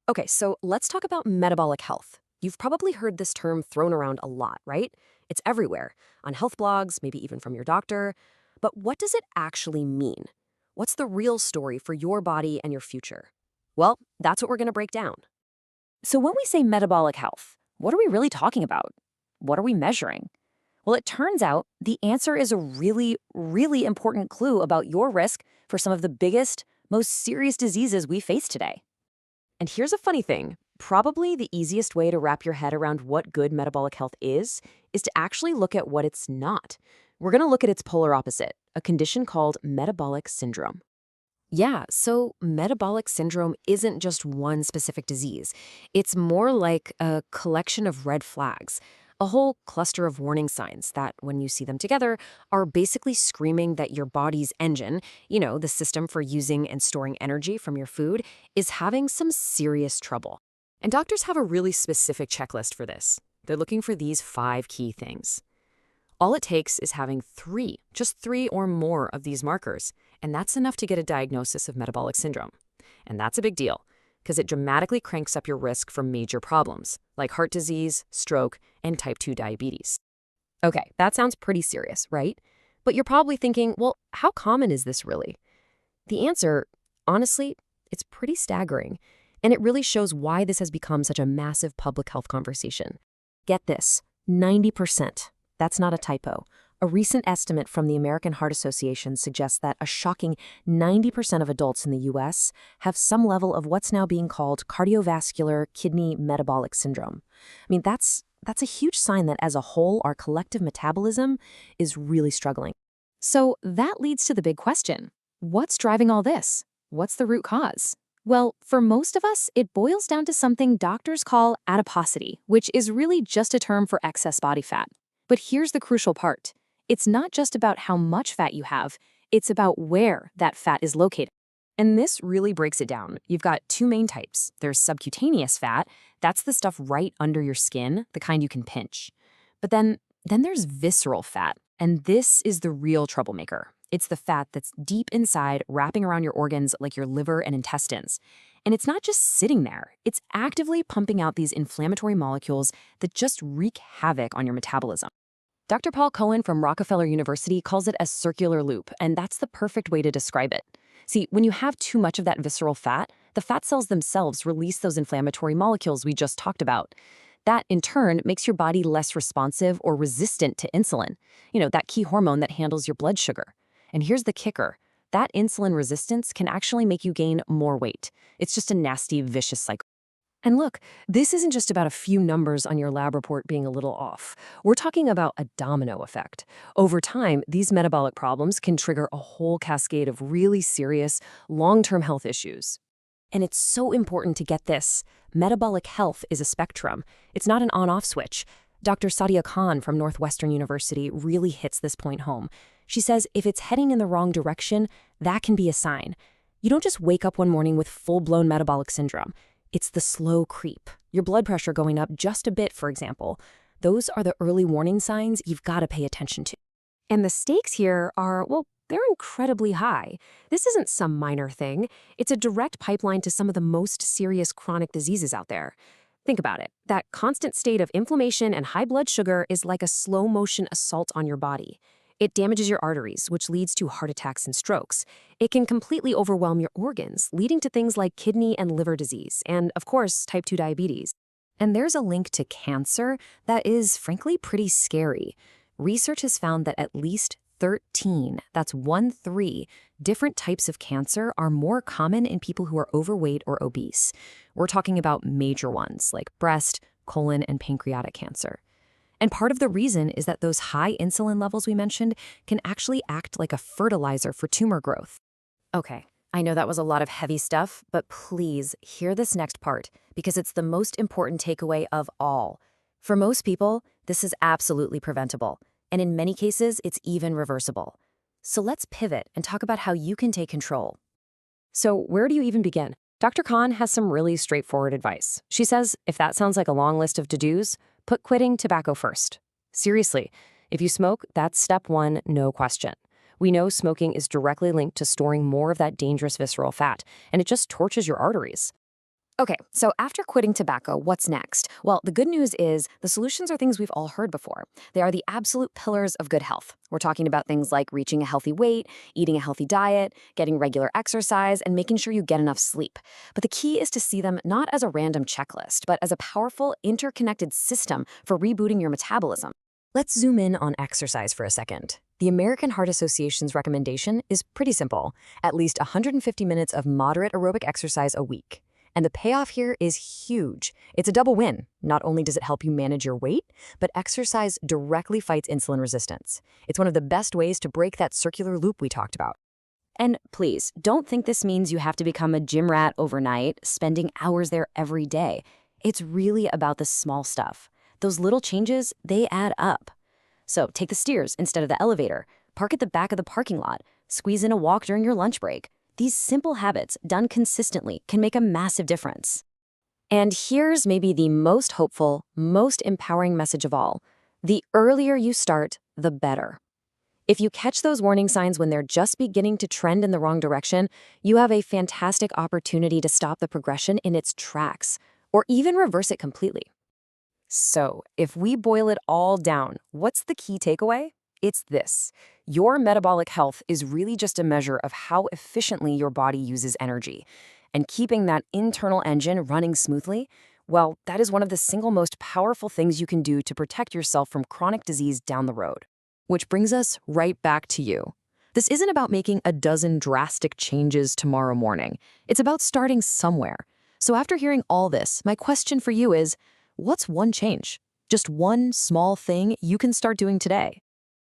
Okay, so let's talk about metabolic health. You've probably heard this term thrown around a lot, right? It's everywhere, on health blogs, maybe even from your doctor. But what does it actually mean? What's the real story for your body and your future? Well, that's what we're going to break down. So, when we say metabolic health, what are we really talking about? What are we measuring? Well, it turns out the answer is a really important clue about your risk for some of the biggest, most serious diseases we face today. And here's a funny thing. Probably the easiest way to wrap your head around what good metabolic health is to actually look at what it's not. We're going to look at its polar opposite, a condition called metabolic syndrome. Yeah, so metabolic syndrome isn't just one specific disease. It's more like a collection of red flags, a whole cluster of warning signs that, when you see them together, are basically screaming that your body's engine, the system for using and storing energy from your food, is having some serious trouble. And doctors have a really specific checklist for this. They're looking for these 5 key things. All it takes is having just three or more of these markers, and that's enough to get a diagnosis of metabolic syndrome. And that's a big deal, because it dramatically cranks up your risk for major problems, like heart disease, stroke, and type 2 diabetes. Okay, that sounds pretty serious, right? But you're probably thinking, well, how common is this really? The answer, honestly, it's pretty staggering, and it really shows why this has become such a massive public health conversation. Get this, 90%. That's not a typo. A recent estimate from the American Heart Association suggests that a shocking 90% of adults in the U.S. have some level of what's now being called cardiovascular kidney metabolic syndrome. I mean, that's a huge sign that as a whole, our collective metabolism is really struggling. So that leads to the big question. What's driving all this? What's the root cause? Well, for most of us, it boils down to something doctors call adiposity, which is really just a term for excess body fat. But here's the crucial part. It's not just about how much fat you have, it's about where that fat is located. And this really breaks it down. You've got 2 main types. There's subcutaneous fat. That's the stuff right under your skin, the kind you can pinch. But then there's visceral fat, and this is the real troublemaker. It's the fat that's deep inside, wrapping around your organs like your liver and intestines. And it's not just sitting there. It's actively pumping out these inflammatory molecules that just wreak havoc on your metabolism. Dr. Paul Cohen from Rockefeller University calls it a circular loop, and that's the perfect way to describe it. See, when you have too much of that visceral fat, the fat cells themselves release those inflammatory molecules we just talked about. That, in turn, makes your body less responsive or resistant to insulin, that key hormone that handles your blood sugar. And here's the kicker. That insulin resistance can actually make you gain more weight. It's just a nasty, vicious cycle. And look, this isn't just about a few numbers on your lab report being a little off. We're talking about a domino effect. Over time, these metabolic problems can trigger a whole cascade of really serious, long-term health issues. And it's so important to get this. Metabolic health is a spectrum. It's not an on-off switch. Dr. Sadia Khan from Northwestern University really hits this point home. She says if it's heading in the wrong direction, that can be a sign. You don't just wake up one morning with full-blown metabolic syndrome. It's the slow creep. Your blood pressure going up just a bit, for example. Those are the early warning signs you've got to pay attention to. And the stakes here are, well, they're incredibly high. This isn't some minor thing. It's a direct pipeline to some of the most serious chronic diseases out there. Think about it. That constant state of inflammation and high blood sugar is like a slow-motion assault on your body. It damages your arteries, which leads to heart attacks and strokes. It can completely overwhelm your organs, leading to things like kidney and liver disease, and, of course, type 2 diabetes. And there's a link to cancer that is, frankly, pretty scary. Research has found that at least 13, that's 1-3, different types of cancer are more common in people who are overweight or obese. We're talking about major ones like breast, colon, and pancreatic cancer. And part of the reason is that those high insulin levels we mentioned can actually act like a fertilizer for tumor growth. Okay, I know that was a lot of heavy stuff, but please hear this next part because it's the most important takeaway of all. For most people, this is absolutely preventable, and in many cases, it's even reversible. So let's pivot and talk about how you can take control. So where do you even begin? Dr. Khan has some really straightforward advice. She says, if that sounds like a long list of to-dos, put quitting tobacco first. Seriously, if you smoke, that's step 1, no question. We know smoking is directly linked to storing more of that dangerous visceral fat, and it just torches your arteries. Okay, so after quitting tobacco, what's next? Well, the good news is the solutions are things we've all heard before. They are the absolute pillars of good health. We're talking about things like reaching a healthy weight, eating a healthy diet, getting regular exercise, and making sure you get enough sleep. But the key is to see them not as a random checklist, but as a powerful, interconnected system for rebooting your metabolism. Let's zoom in on exercise for a second. The American Heart Association's recommendation is pretty simple, at least 150 minutes of moderate aerobic exercise a week. And the payoff here is huge. It's a double win. Not only does it help you manage your weight, but exercise directly fights insulin resistance. It's one of the best ways to break that circular loop we talked about. And please, don't think this means you have to become a gym rat overnight, spending hours there every day. It's really about the small stuff. Those little changes, they add up. So take the stairs instead of the elevator. Park at the back of the parking lot. Squeeze in a walk during your lunch break. These simple habits, done consistently, can make a massive difference. And here's maybe the most hopeful, most empowering message of all. The earlier you start, the better. If you catch those warning signs when they're just beginning to trend in the wrong direction, you have a fantastic opportunity to stop the progression in its tracks, or even reverse it completely. So, if we boil it all down, what's the key takeaway? It's this. Your metabolic health is really just a measure of how efficiently your body uses energy. And keeping that internal engine running smoothly, well, that is one of the single most powerful things you can do to protect yourself from chronic disease down the road. Which brings us right back to you. This isn't about making a dozen drastic changes tomorrow morning. It's about starting somewhere. So after hearing all this, my question for you is, what's one change? Just one small thing you can start doing today?